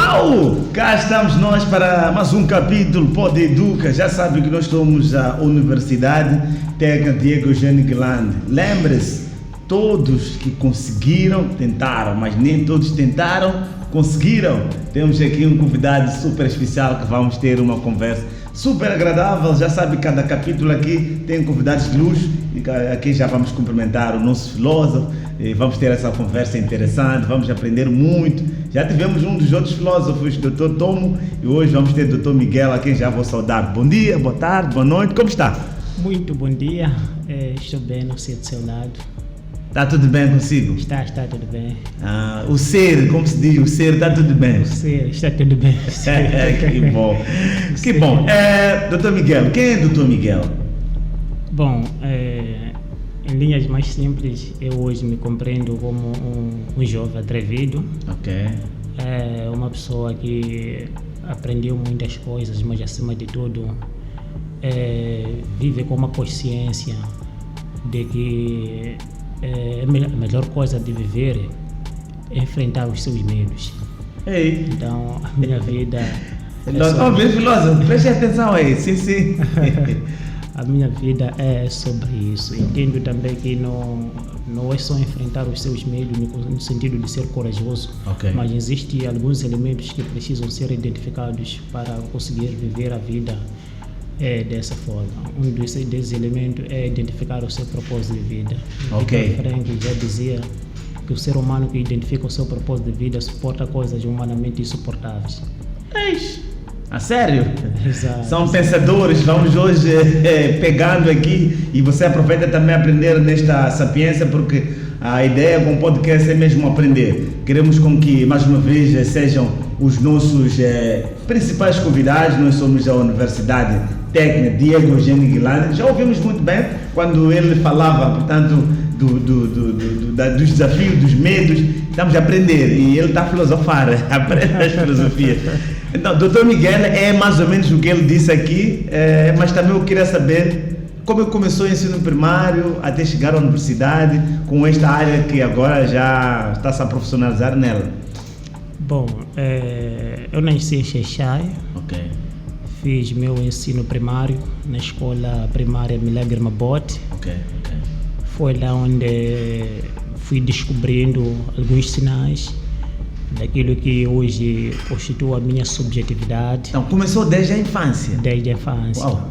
Uau! Cá estamos nós para mais um capítulo Pode Educa. Já sabe que nós somos a Universidade Técnica Diego Eugênio Guilaine. Lembre-se, todos que conseguiram, tentaram, mas nem todos tentaram, conseguiram. Temos aqui um convidado super especial que vamos ter uma conversa super agradável. Já sabe, cada capítulo aqui tem convidados de luxo e aqui já vamos cumprimentar o nosso filósofo e vamos ter essa conversa interessante, vamos aprender muito. Já tivemos um dos outros filósofos, Dr. Tomo, e hoje vamos ter o Dr. Miguel, a quem já vou saudar. Bom dia, boa tarde, boa noite, como está? Muito bom dia, estou bem, não sei do seu lado. Está tudo bem consigo? Está tudo bem. O ser, como se diz, o ser está tudo bem? O ser está tudo bem. Que bom. Que bom. Dr. Miguel, quem é Dr. Miguel? Bom, em linhas mais simples, eu hoje me compreendo como um jovem atrevido. Ok. Uma pessoa que aprendeu muitas coisas, mas acima de tudo, vive com uma consciência de que a melhor coisa de viver é enfrentar os seus medos. Ei. Então, a minha vida... filósofo, preste atenção aí, sim. A minha vida é sobre isso. Entendo também que não é só enfrentar os seus medos no sentido de ser corajoso, okay, mas existem alguns elementos que precisam ser identificados para conseguir viver a vida dessa forma. Um desses elementos é identificar o seu propósito de vida. Ok. Viktor Frankl já dizia que o ser humano que identifica o seu propósito de vida suporta coisas humanamente insuportáveis. A sério? Exato. São pensadores, vamos hoje pegando aqui e você aproveita também a aprender nesta sapiência, porque a ideia com o podcast é mesmo aprender. Queremos com que, mais uma vez, sejam os nossos principais convidados. Nós somos a Universidade Técnica Diego Eugênio Guilaine. Já ouvimos muito bem quando ele falava, portanto, dos desafios, dos medos. Estamos a aprender e ele está a filosofar, aprende as filosofias. Então, Dr. Miguel é mais ou menos o que ele disse aqui, mas também eu queria saber como começou o ensino primário até chegar à universidade, com esta área que agora já está se a profissionalizar nela. Bom, eu nasci em Xai-Xai. Ok. Fiz meu ensino primário na escola primária Milagre Mabote. Ok. Foi lá onde fui descobrindo alguns sinais daquilo que hoje constitui a minha subjetividade. Então, começou desde a infância? Desde a infância. Uau.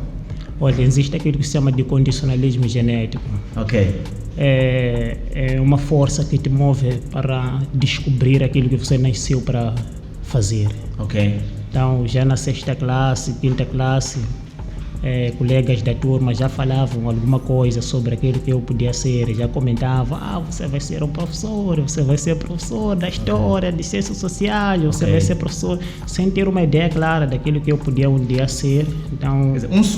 Olha, existe aquilo que se chama de condicionalismo genético. Ok. É uma força que te move para descobrir aquilo que você nasceu para fazer. Ok. Então, já na sexta classe, quinta classe, colegas da turma já falavam alguma coisa sobre aquilo que eu podia ser, já comentavam, você vai ser um professor, você vai ser professor da história, de ciências sociais, você vai ser professor, sem ter uma ideia clara daquilo que eu podia um dia ser. Então,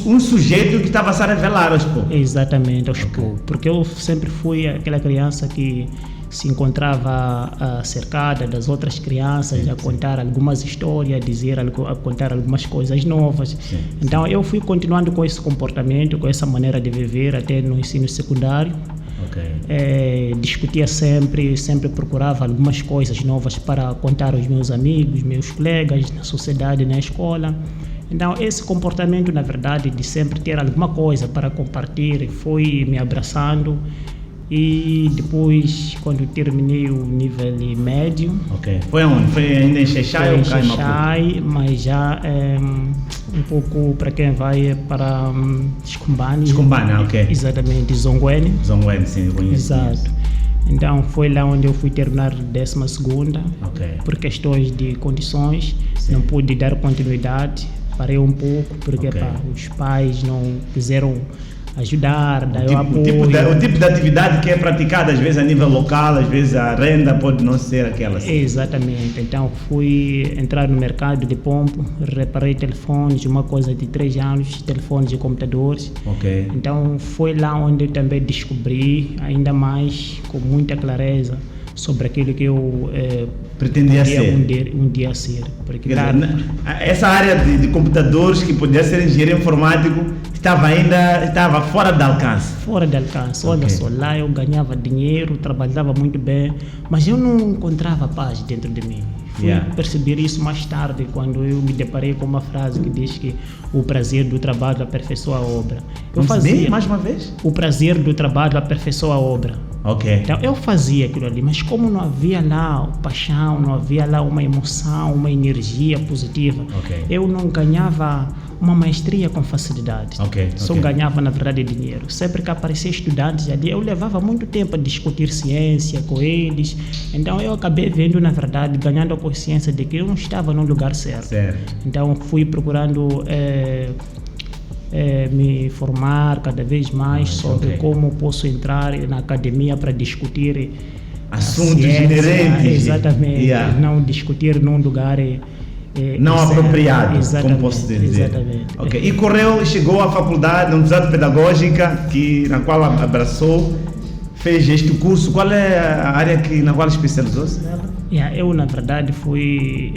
um sujeito que estava a se revelar aos poucos. Exatamente, aos poucos, porque eu sempre fui aquela criança que se encontrava cercada das outras crianças, a contar algumas histórias, a contar algumas coisas novas. Então eu fui continuando com esse comportamento, com essa maneira de viver até no ensino secundário. Discutia sempre procurava algumas coisas novas para contar aos meus amigos, meus colegas, na sociedade, na escola. Então esse comportamento, na verdade, de sempre ter alguma coisa para compartilhar, foi me abraçando. E depois, quando terminei o nível médio... Ok. Foi onde? Foi ainda em Xai-Xai ou Cai Maputo? Xai, mas já um pouco para quem vai para Escumbane. Escumbane, ok. Exatamente, Zongwene. Zongwene, sim, eu conheço. Exato. Então foi lá onde eu fui terminar a 12ª. Ok. Por questões de condições, não pude dar continuidade. Parei um pouco, porque os pais não quiseram ajudar, dar o apoio. O tipo de atividade que é praticada às vezes a nível local, às vezes a renda pode não ser aquela. Assim. Exatamente, então fui entrar no mercado de pompo, reparei telefones, uma coisa de 3 anos, telefones e computadores. Ok. Então foi lá onde eu também descobri ainda mais, com muita clareza, sobre aquilo que eu pretendia ser. Um dia ser. Porque, claro, essa área de computadores que podia ser engenheiro informático estava fora de alcance. Fora de alcance. Olha só, lá eu ganhava dinheiro, trabalhava muito bem, mas eu não encontrava paz dentro de mim. Fui perceber isso mais tarde, quando eu me deparei com uma frase que diz que o prazer do trabalho aperfeiçoa a obra. Eu fazia mais uma vez? O prazer do trabalho aperfeiçoa a obra. Ok. Então eu fazia aquilo ali, mas como não havia lá paixão, não havia lá uma emoção, uma energia positiva, eu não ganhava uma maestria com facilidade. Só ganhava, na verdade, dinheiro. Sempre que apareciam estudantes ali, eu levava muito tempo a discutir ciência com eles. Então eu acabei vendo, na verdade, ganhando a consciência de que eu não estava no lugar certo. Então fui procurando me formar cada vez mais sobre como posso entrar na academia para discutir assuntos inerentes. Exatamente. Não discutir num lugar não apropriado, como posso dizer. Exatamente. E chegou à faculdade, na Universidade Pedagógica, na qual abraçou, fez este curso. Qual é a área na qual especializou-se? Eu, na verdade, fui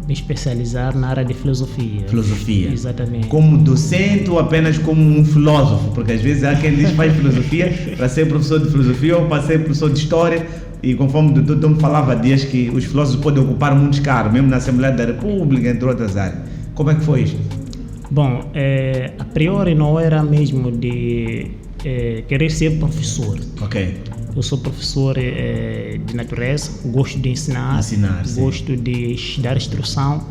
me especializar na área de filosofia. Filosofia. Exatamente. Como docente ou apenas como um filósofo? Porque às vezes há quem diz que faz filosofia para ser professor de filosofia ou para ser professor de história. E conforme o doutor me falava, diz que os filósofos podem ocupar muitos cargos, mesmo na Assembleia da República, entre outras áreas. Como é que foi isto? Bom, a priori não era mesmo de querer ser professor. Eu sou professor de natureza, gosto de ensinar, gosto de dar instrução,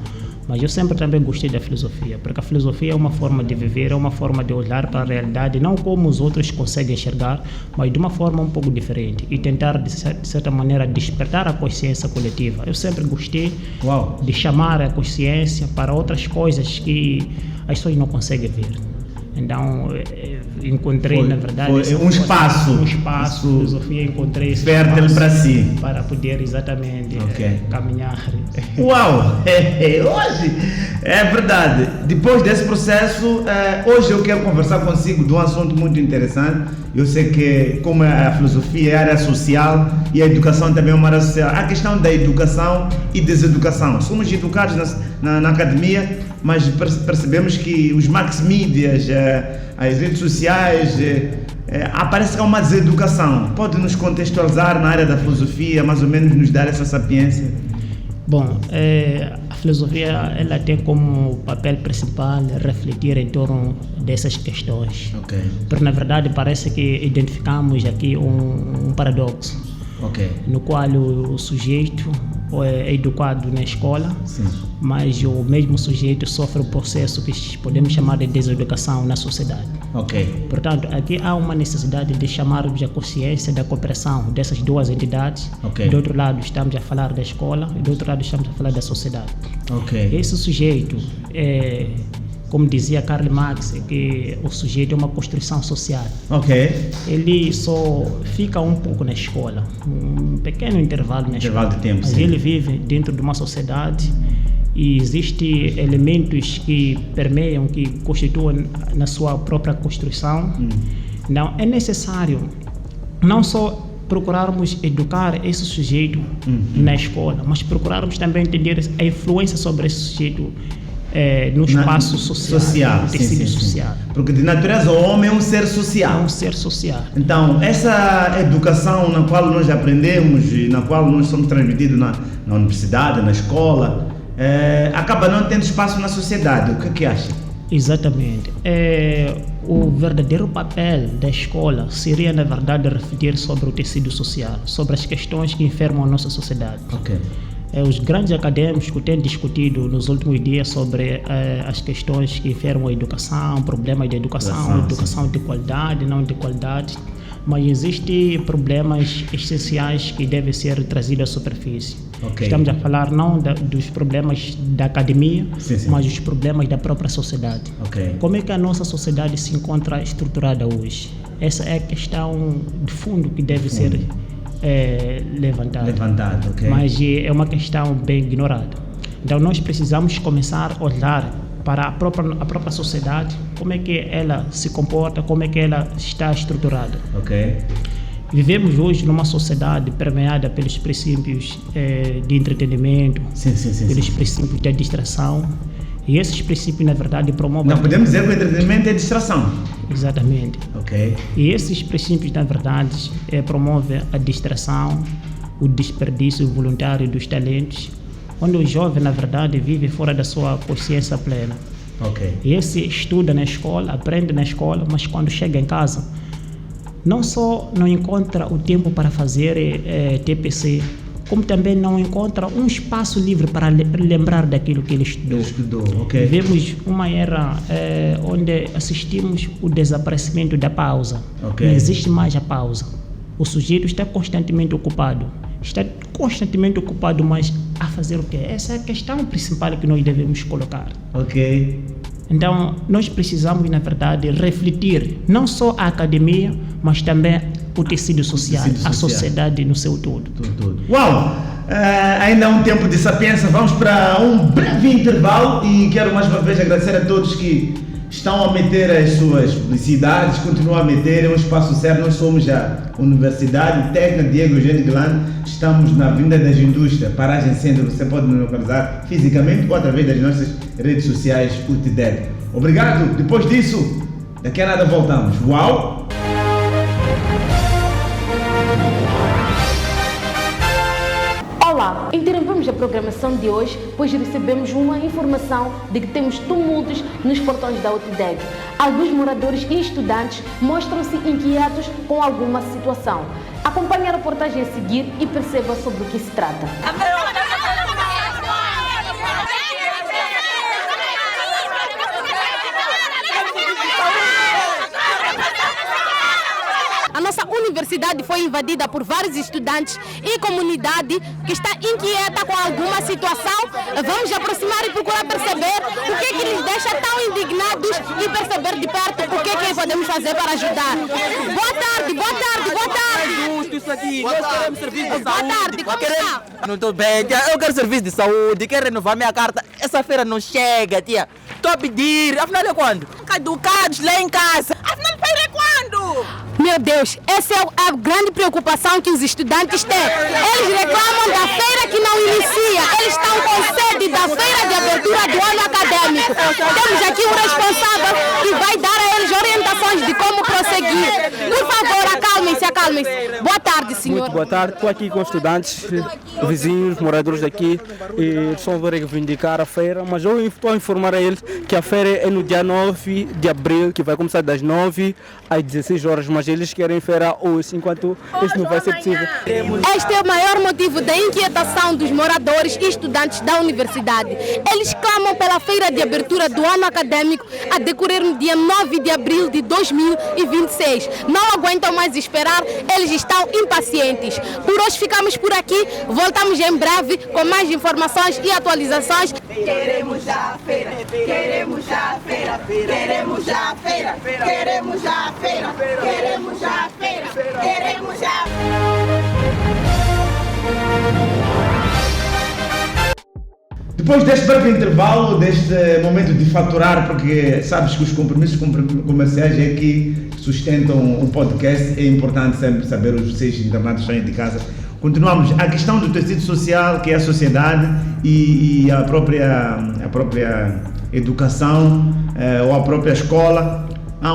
mas eu sempre também gostei da filosofia, porque a filosofia é uma forma de viver, é uma forma de olhar para a realidade, não como os outros conseguem enxergar, mas de uma forma um pouco diferente e tentar, de certa maneira, despertar a consciência coletiva. Eu sempre gostei de chamar a consciência para outras coisas que as pessoas não conseguem ver. Então, encontrei, na verdade, um espaço, filosofia, encontrei esse fértil para si. Para poder exatamente caminhar. Uau! Hoje, é verdade. Depois desse processo, hoje eu quero conversar consigo de um assunto muito interessante. Eu sei que, como a filosofia é área social e a educação também é uma área social, a questão da educação e deseducação. Somos educados na academia, mas percebemos que os mass medias, as redes sociais, parece que há uma deseducação. Pode nos contextualizar na área da filosofia, mais ou menos nos dar essa sapiência? Bom, a filosofia ela tem como papel principal refletir em torno dessas questões. Porque na verdade parece que identificamos aqui um paradoxo, no qual o sujeito é educado na escola, mas o mesmo sujeito sofre o processo que podemos chamar de deseducação na sociedade. Portanto, aqui há uma necessidade de chamarmos a consciência da cooperação dessas duas entidades. Do outro lado estamos a falar da escola e do outro lado estamos a falar da sociedade. Esse sujeito, como dizia Karl Marx, que o sujeito é uma construção social. Ele só fica um pouco na escola, um pequeno intervalo na escola, de tempo, mas ele vive dentro de uma sociedade e existem elementos que permeiam, que constituem na sua própria construção. Então é necessário não só procurarmos educar esse sujeito na escola, mas procurarmos também entender a influência sobre esse sujeito no espaço social, no tecido social. Porque de natureza o homem é um ser social. É um ser social. Então, essa educação na qual nós aprendemos e na qual nós somos transmitidos na universidade, na escola, acaba não tendo espaço na sociedade. O que é que acha? Exatamente. O verdadeiro papel da escola seria, na verdade, refletir sobre o tecido social, sobre as questões que enfermam a nossa sociedade. Os grandes acadêmicos que têm discutido nos últimos dias sobre as questões que enfermam a educação, problemas de educação de qualidade, não de qualidade, mas existem problemas essenciais que devem ser trazidos à superfície. Estamos a falar não dos problemas da academia, mas dos problemas da própria sociedade. Como é que a nossa sociedade se encontra estruturada hoje? Essa é a questão de fundo que deve ser levantado, mas é uma questão bem ignorada. Então nós precisamos começar a olhar para a própria sociedade, como é que ela se comporta, como é que ela está estruturada. Vivemos hoje numa sociedade permeada pelos princípios de entretenimento, pelos princípios da distração, e esses princípios na verdade promovem... Não podemos dizer que o entretenimento é distração. Exatamente. E esses princípios na verdade promovem a distração, o desperdício voluntário dos talentos, onde o jovem, na verdade, vive fora da sua consciência plena. Ok. E esse estuda na escola, aprende na escola, mas quando chega em casa, não só não encontra o tempo para fazer TPC, como também não encontra um espaço livre para lembrar daquilo que ele estudou. Ok. Vivemos uma era onde assistimos o desaparecimento da pausa. Ok. Não existe mais a pausa. O sujeito está constantemente ocupado. Mas a fazer o quê? Essa é a questão principal que nós devemos colocar. Ok. Então, nós precisamos, na verdade, refletir não só a academia, mas também o tecido social, a sociedade no seu todo. Tudo. Uau! Ainda há um tempo de sapiência, vamos para um breve intervalo e quero mais uma vez agradecer a todos que estão a meter as suas publicidades, continuam a meter, é um espaço sério. Nós somos a Universidade Técnica Diego Eugênio Guilherme, estamos na Avenida das Indústrias, Paragem Centro. Você pode nos localizar fisicamente ou através das nossas redes sociais UTDEC. Obrigado, depois disso, daqui a nada voltamos. Uau! Olá, interrompemos a programação de hoje, pois recebemos uma informação de que temos tumultos nos portões da UTDEC. Alguns moradores e estudantes mostram-se inquietos com alguma situação. Acompanhe a reportagem a seguir e perceba sobre o que se trata. A nossa universidade foi invadida por vários estudantes e comunidade que está inquieta com alguma situação. Vamos aproximar e procurar perceber o que lhes deixa tão indignados e perceber de perto o que podemos fazer para ajudar. Boa tarde. Justo isso aqui, nós queremos serviço de saúde. Boa tarde, como está? Não estou bem, tia. Eu quero serviço de saúde, quero renovar minha carta. Essa feira não chega, tia. Estou a pedir, afinal é quando? Caducados lá em casa. Afinal feira é quando? Meu Deus, essa é a grande preocupação que os estudantes têm. Eles reclamam da feira que não inicia. Eles estão com sede da feira de abertura do ano acadêmico. Temos aqui um responsável que vai dar a eles orientações de como prosseguir. Por favor, acalmem-se. Boa tarde, senhor. Muito boa tarde. Estou aqui com estudantes, vizinhos, moradores daqui e estão a reivindicar a feira, mas eu estou a informar a eles que a feira é no dia 9 de abril, que vai começar das 9 às 16 horas, mas eles querem feira hoje, enquanto isso não vai ser possível. Este é o maior motivo da inquietação dos moradores e estudantes da universidade. Eles clamam pela feira de abertura do ano acadêmico a decorrer no dia 9 de abril de 2026. Não aguentam mais esperar, eles estão impacientes. Por hoje ficamos por aqui, voltamos em breve com mais informações e atualizações. Queremos já a feira, queremos já a feira, queremos já a feira, queremos já a feira, queremos já a feira, queremos já a Depois deste breve intervalo, deste momento de faturar, porque sabes que os compromissos comerciais é que sustentam o podcast, é importante sempre saber os vocês internados estão de casa. Continuamos. A questão do tecido social, que é a sociedade e a própria educação ou a própria escola, há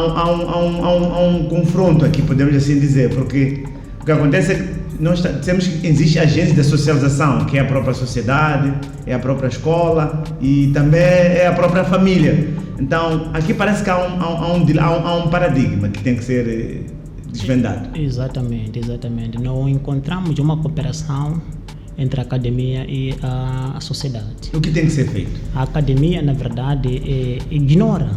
um confronto aqui, podemos assim dizer, porque o que acontece é que nós temos que existe a agência de socialização, que é a própria sociedade, é a própria escola e também é a própria família. Então, aqui parece que há um paradigma que tem que ser desvendado. Exatamente. Não encontramos uma cooperação entre a academia e a sociedade. O que tem que ser feito? A academia, na verdade, ignora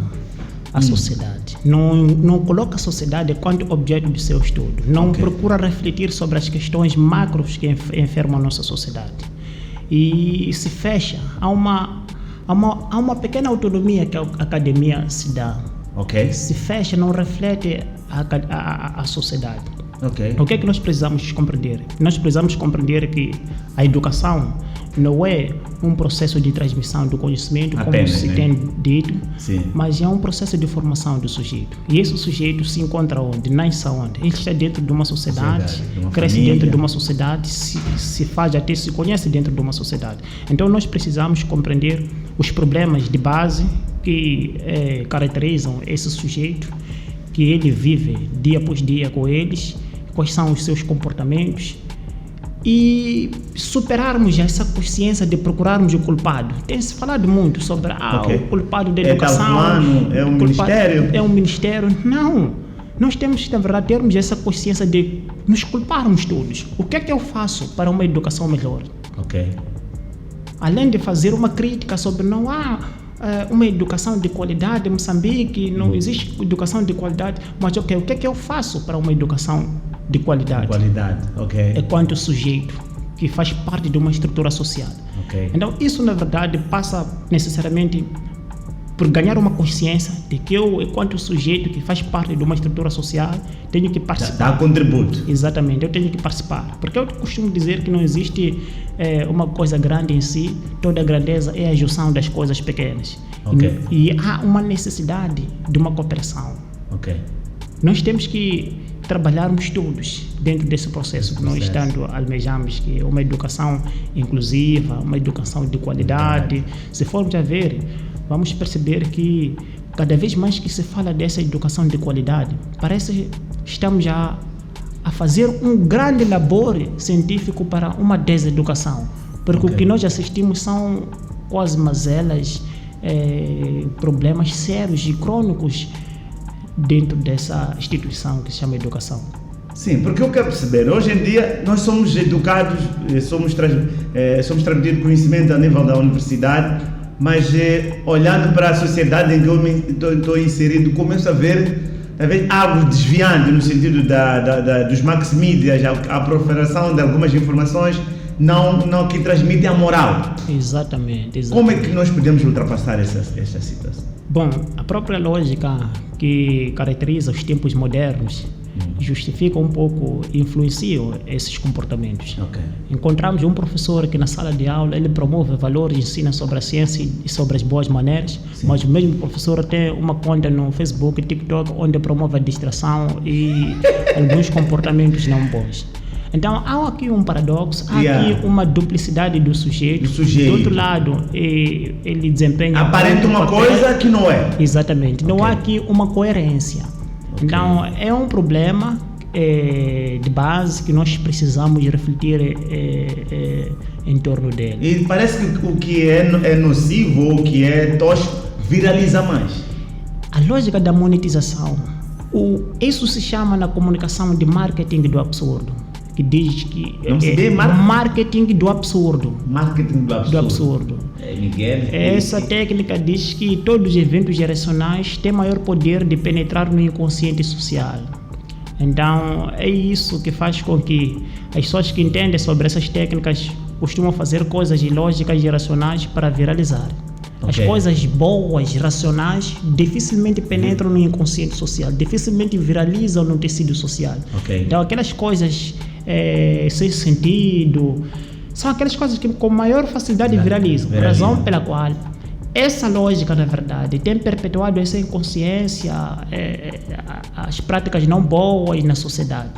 a sociedade. Não coloca a sociedade quanto objeto do seu estudo. Não procura refletir sobre as questões macros que enfermam a nossa sociedade. E se fecha. Há uma pequena autonomia que a academia se dá. Se fecha, não reflete a sociedade. O que é que nós precisamos compreender? Nós precisamos compreender que a educação não é um processo de transmissão do conhecimento, como se tem dito, mas é um processo de formação do sujeito. E esse sujeito se encontra onde? Nasce onde? Ele está dentro de uma sociedade, cresce dentro de uma sociedade, se faz até se conhece dentro de uma sociedade. Então nós precisamos compreender os problemas de base que caracterizam esse sujeito, que ele vive dia após dia com eles, quais são os seus comportamentos, e superarmos essa consciência de procurarmos o culpado. Tem-se falado muito sobre o culpado da educação. É um ministério? É um ministério. Não. Nós temos que, na verdade, termos essa consciência de nos culparmos todos. O que é que eu faço para uma educação melhor? Ok. Além de fazer uma crítica sobre não há uma educação de qualidade em Moçambique, não existe educação de qualidade, mas o que é que eu faço para uma educação de qualidade? Enquanto sujeito que faz parte de uma estrutura social. Então isso na verdade passa necessariamente por ganhar uma consciência de que eu, enquanto sujeito que faz parte de uma estrutura social, tenho que participar. Dá contributo. Exatamente, eu tenho que participar. Porque eu costumo dizer que não existe uma coisa grande em si, toda grandeza é a junção das coisas pequenas. E há uma necessidade de uma cooperação. Nós temos que trabalharmos todos dentro desse processo que nós tanto almejamos, que é uma educação inclusiva, uma educação de qualidade. Se formos a ver, vamos perceber que cada vez mais que se fala dessa educação de qualidade, parece que estamos a fazer um grande labor científico para uma deseducação, porque o que nós assistimos são quase mazelas, problemas sérios e crônicos dentro dessa instituição que se chama educação. Sim, porque eu quero perceber, hoje em dia nós somos educados, somos transmitidos conhecimento a nível da universidade, mas olhando para a sociedade em que eu estou inserido, começo a ver talvez algo desviando no sentido dos mass medias, a proliferação de algumas informações não que transmitem a moral. Exatamente. Como é que nós podemos ultrapassar essa situação? Bom, a própria lógica que caracteriza os tempos modernos justifica um pouco, influencia esses comportamentos. Encontramos um professor que na sala de aula ele promove valores, ensina sobre a ciência e sobre as boas maneiras, mas o mesmo professor tem uma conta no Facebook e TikTok onde promove a distração e alguns comportamentos não bons. Então há aqui um paradoxo, há aqui uma duplicidade do sujeito. Do outro lado, ele desempenha... Aparenta uma coisa que não é. Exatamente. Não há aqui uma coerência. Então é um problema de base que nós precisamos refletir em torno dele. E parece que o que é nocivo ou o que é tosco viraliza mais. A lógica da monetização, isso se chama na comunicação de marketing do absurdo. Que diz que marketing do absurdo. Marketing do absurdo. Miguel. Essa técnica diz que todos os eventos geracionais têm maior poder de penetrar no inconsciente social. Então é isso que faz com que as pessoas que entendem sobre essas técnicas costumam fazer coisas ilógicas e irracionais para viralizar. As coisas boas, racionais, dificilmente penetram no inconsciente social, dificilmente viralizam no tecido social. Então aquelas coisas sem sentido são aquelas coisas que com maior facilidade viralizam. Razão pela qual essa lógica, na verdade, tem perpetuado essa inconsciência, as práticas não boas na sociedade.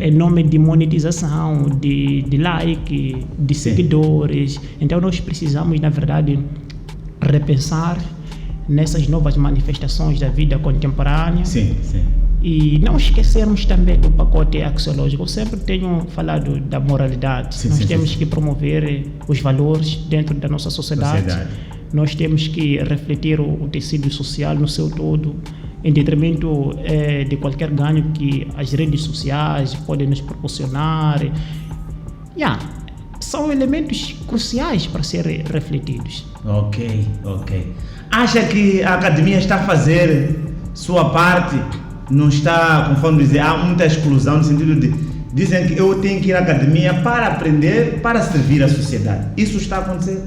Em nome de monetização, de like, de seguidores. Então nós precisamos, na verdade, repensar nessas novas manifestações da vida contemporânea. E não esquecermos também do pacote axiológico. Eu sempre tenho falado da moralidade. Nós temos que promover os valores dentro da nossa sociedade. Nós temos que refletir o tecido social no seu todo, em detrimento de qualquer ganho que as redes sociais podem nos proporcionar. São elementos cruciais para serem refletidos. Acha que a academia está a fazer sua parte? Não está, conforme dizer, há muita exclusão no sentido de dizem que eu tenho que ir à academia para aprender, para servir a sociedade. Isso está a acontecer?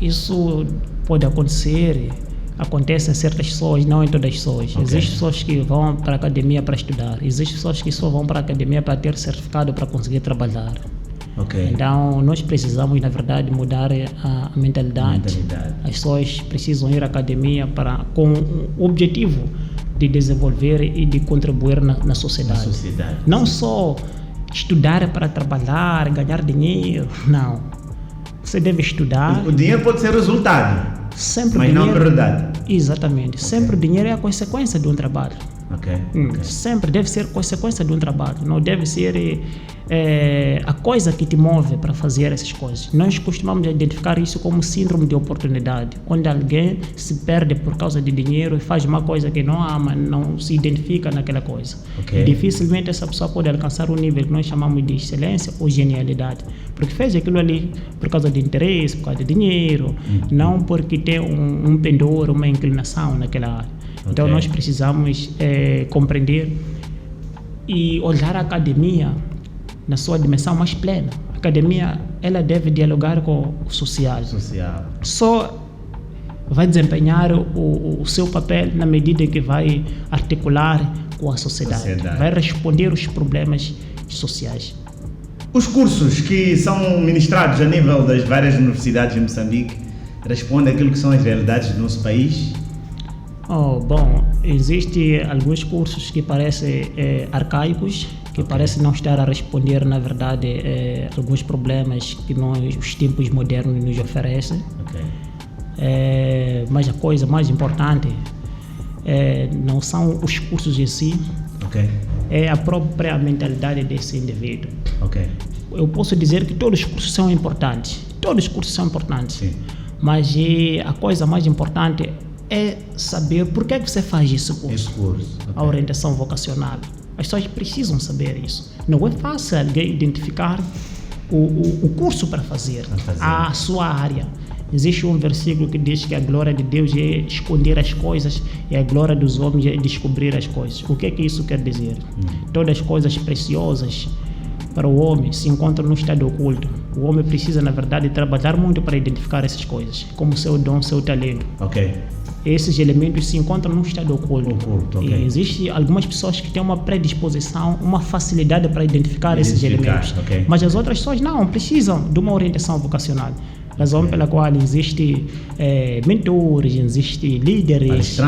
Isso pode acontecer, acontece em certas pessoas, não em todas as pessoas. Existem pessoas que vão para a academia para estudar, existem pessoas que só vão para a academia para ter certificado para conseguir trabalhar. Então nós precisamos, na verdade, mudar a mentalidade. As pessoas precisam ir à academia com o objetivo de desenvolver e de contribuir na sociedade. Não só estudar para trabalhar, ganhar dinheiro, não. Você deve estudar. O dinheiro pode ser resultado, sempre mas dinheiro, não a prioridade. Exatamente. Sempre o dinheiro é a consequência de um trabalho. Ok. Sempre deve ser consequência de um trabalho, não deve ser a coisa que te move para fazer essas coisas. Nós costumamos identificar isso como síndrome de oportunidade, onde alguém se perde por causa de dinheiro e faz uma coisa que não ama, não se identifica naquela coisa. Ok. Dificilmente essa pessoa pode alcançar um nível que nós chamamos de excelência ou genialidade, porque fez aquilo ali por causa de interesse, por causa de dinheiro, não porque tem um pendor, uma inclinação naquela área. Então nós precisamos compreender e olhar a academia na sua dimensão mais plena. A academia, ela deve dialogar com o social. Só vai desempenhar o seu papel na medida em que vai articular com a sociedade. Vai responder os problemas sociais. Os cursos que são ministrados a nível das várias universidades em Moçambique respondem àquilo que são as realidades do nosso país? Bom, existem alguns cursos que parecem arcaicos, que parecem não estar a responder, na verdade, alguns problemas que os tempos modernos nos oferecem. Mas a coisa mais importante não são os cursos em si, é a própria mentalidade desse indivíduo. Eu posso dizer que todos os cursos são importantes, sim. Mas a coisa mais importante é saber por que você faz esse curso. A orientação vocacional. As pessoas precisam saber isso. Não é fácil alguém identificar o curso para fazer, a sua área. Existe um versículo que diz que a glória de Deus é esconder as coisas e a glória dos homens é descobrir as coisas. O que é que isso quer dizer? Todas as coisas preciosas para o homem se encontram no estado oculto. O homem precisa, na verdade, trabalhar muito para identificar essas coisas, como seu dom, seu talento. Esses elementos se encontram no estado oculto. E existem algumas pessoas que têm uma predisposição, uma facilidade para identificar esses elementos. Mas as outras pessoas não, precisam de uma orientação vocacional. Razão pela qual existem mentores, existem líderes,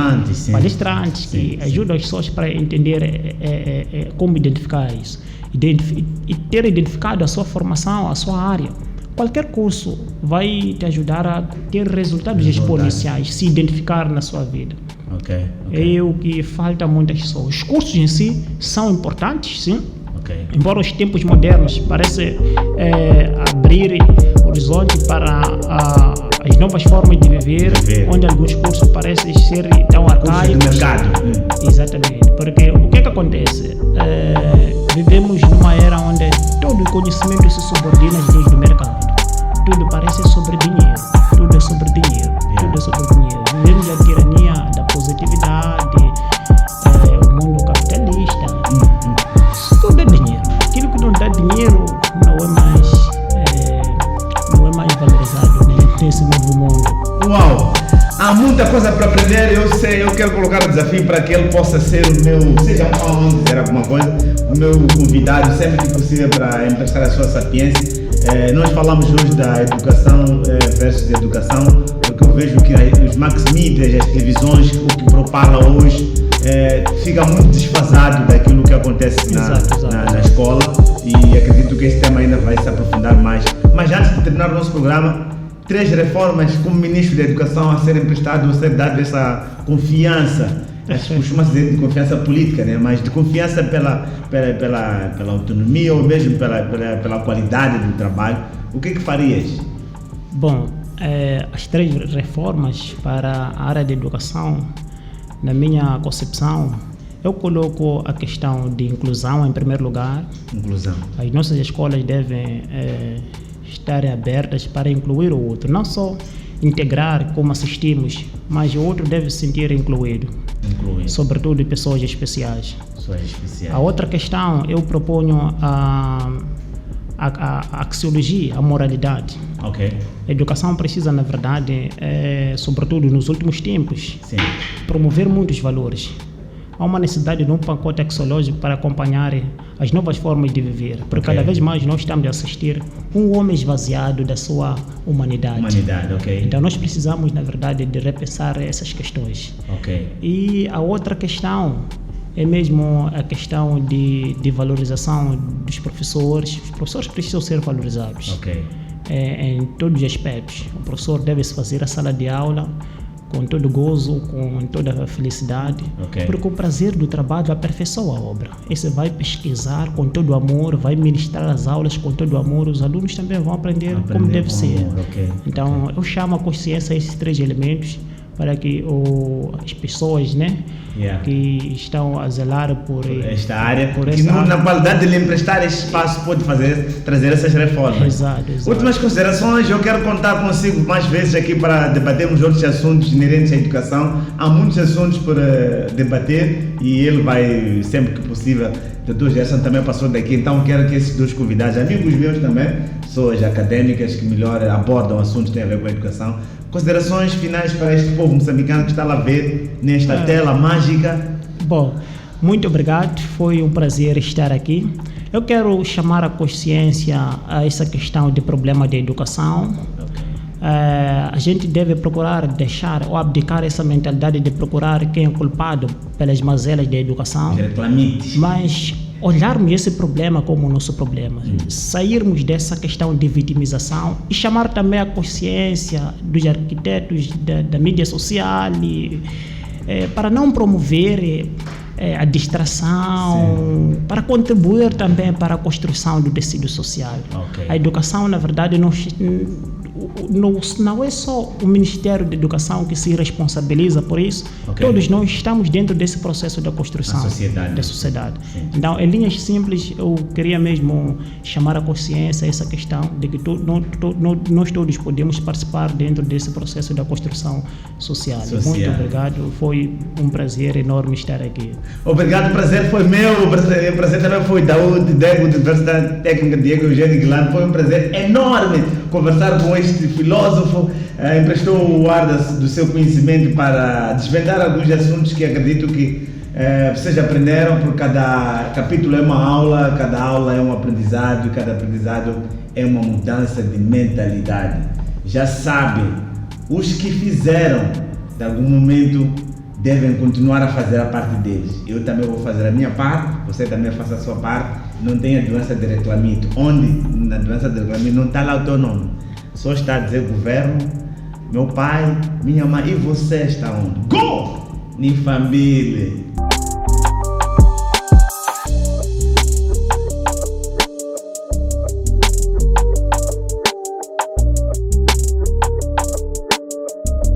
palestrantes que ajudam as pessoas para entender como identificar isso. E ter identificado a sua formação, a sua área. Qualquer curso vai te ajudar a ter resultados exponenciais, se identificar na sua vida. É o que falta a muitas pessoas. Os cursos em si são importantes, sim. Embora os tempos modernos parecem abrir horizonte para as novas formas de viver, onde alguns cursos parecem ser tão arcaicos. Exatamente. Porque o que acontece? Vivemos numa era onde todo o conhecimento se subordina às leis do mercado. Tudo parece sobre dinheiro. Tudo é sobre dinheiro. Vivemos a tirania da positividade, o mundo capitalista. Tudo é dinheiro. Aquilo que não dá dinheiro não é mais valorizado nesse novo mundo. Uau! Há muita coisa para aprender, eu quero colocar o desafio para que ele possa ser o meu, seja um dizer alguma coisa, o meu convidado sempre que possível para emprestar a sua sapiência. Nós falamos hoje da educação versus educação, porque eu vejo que os mass media, as televisões, o que propala hoje fica muito desfasado daquilo que acontece na escola, e acredito que esse tema ainda vai se aprofundar mais. Mas antes de terminar o nosso programa, 3 reformas como Ministro da Educação a serem prestadas, a ser dado essa confiança, costuma-se dizer de confiança política, né? Mas de confiança pela autonomia ou mesmo pela qualidade do trabalho. O que farias? Bom, as 3 reformas para a área de educação, na minha concepção, eu coloco a questão de inclusão em primeiro lugar. As nossas escolas devem estarem abertas para incluir o outro, não só integrar como assistimos, mas o outro deve se sentir incluído. Sobretudo pessoas especiais. A outra questão, eu proponho a axiologia, a moralidade. A educação precisa, na verdade, sobretudo nos últimos tempos, promover muitos valores. Há uma necessidade de um pacote axiológico para acompanhar as novas formas de viver, porque cada vez mais nós estamos a assistir um homem esvaziado da sua humanidade. Então nós precisamos, na verdade, de repensar essas questões. E a outra questão é mesmo a questão de valorização dos professores. Os professores precisam ser valorizados em todos os aspectos. O professor deve se fazer a sala de aula com todo gozo, com toda a felicidade, porque o prazer do trabalho aperfeiçoa a obra. E você vai pesquisar com todo amor, vai ministrar as aulas com todo amor, os alunos também vão aprender como deve ser. Então, eu chamo a consciência a esses 3 elementos para que as pessoas, né, que estão a zelar por esta área, por que na qualidade de lhe emprestar esse espaço pode trazer essas reformas. Exato. Últimas considerações, eu quero contar consigo mais vezes aqui para debatermos outros assuntos inerentes à educação. Há muitos assuntos para debater e ele vai, sempre que possível, o Dr. Gerson também passou daqui, então quero que esses 2 convidados, amigos meus também, pessoas académicas que melhor abordam assuntos que têm a ver com a educação. Considerações finais para este povo moçambicano que está lá a ver nesta tela mágica. Bom, muito obrigado, foi um prazer estar aqui. Eu quero chamar a consciência a essa questão de problema de educação. A gente deve procurar deixar ou abdicar essa mentalidade de procurar quem é culpado pelas mazelas da educação, mas olharmos esse problema como o nosso problema, sairmos dessa questão de vitimização e chamar também a consciência dos arquitetos da mídia social para não promover a distração, para contribuir também para a construção do tecido social. A educação, na verdade, não é só o Ministério da Educação que se responsabiliza por isso. Todos nós estamos dentro desse processo da construção da sociedade. Então, em linhas simples, eu queria mesmo chamar a consciência a essa questão de que nós todos podemos participar dentro desse processo da construção social. Muito obrigado, foi um prazer enorme estar aqui. Obrigado, o prazer foi meu, o prazer também foi da Diego, da Universidade Técnica Diego Eugênio Guilherme. Foi um prazer enorme conversar com este filósofo, emprestou o ar do seu conhecimento para desvendar alguns assuntos que acredito que vocês aprenderam, porque cada capítulo é uma aula, cada aula é um aprendizado, cada aprendizado é uma mudança de mentalidade. Já sabem, os que fizeram, de algum momento, devem continuar a fazer a parte deles. Eu também vou fazer a minha parte, você também faça a sua parte. Não tem a doença de reclamito. Onde na doença de reclamito não está lá o teu nome. Só está a dizer governo, meu pai, minha mãe, e você está onde? Go! Ni família.